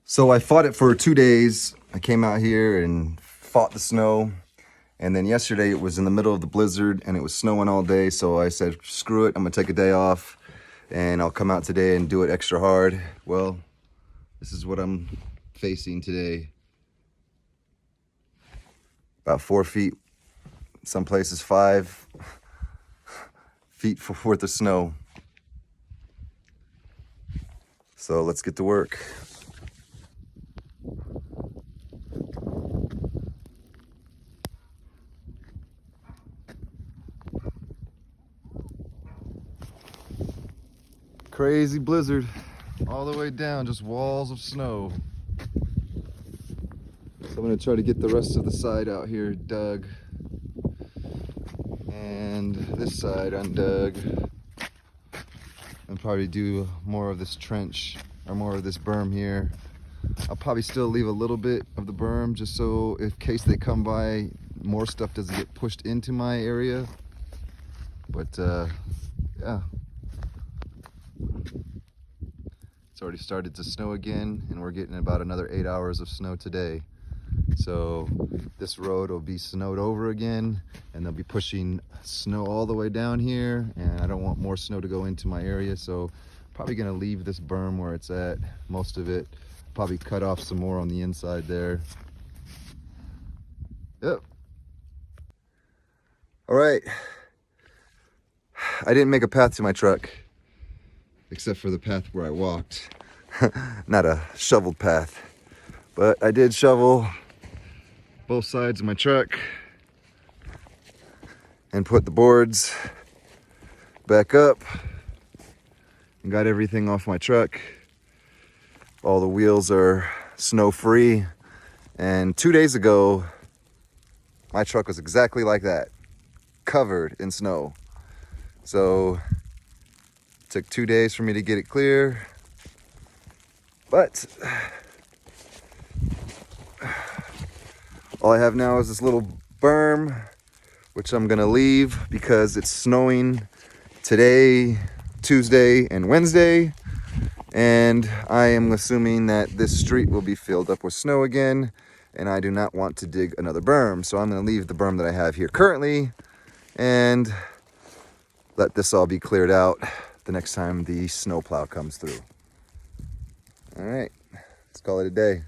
So I fought it for 2 days. I came out here and fought the snow. And then yesterday it was in the middle of the blizzard and it was snowing all day. So I said, screw it, I'm gonna take a day off and I'll come out today and do it extra hard. Well, this is what I'm facing today. About 4 feet, some places 5 feet worth of snow. So let's get to work. Crazy blizzard all the way down, just walls of snow. So I'm gonna try to get the rest of the side out here dug, and this side undug, and probably do more of this trench or more of this berm here. I'll probably still leave a little bit of the berm just so in case they come by, more stuff doesn't get pushed into my area. But yeah. It's already started to snow again, and we're getting about another 8 hours of snow today. So this road will be snowed over again, and they'll be pushing snow all the way down here, and I don't want more snow to go into my area, so probably gonna leave this berm where it's at, most of it. Probably cut off some more on the inside there. Yep. All right. I didn't make a path to my truck, except for the path where I walked. Not a shoveled path, but I did shovel both sides of my truck and put the boards back up and got everything off my truck. All the wheels are snow free, and 2 days ago my truck was exactly like that, covered in snow. So it took 2 days for me to get it clear, but all I have now is this little berm, which I'm gonna leave because it's snowing today, Tuesday, and Wednesday. And I am assuming that this street will be filled up with snow again, and I do not want to dig another berm. So I'm gonna leave the berm that I have here currently and let this all be cleared out the next time the snowplow comes through. All right, let's call it a day.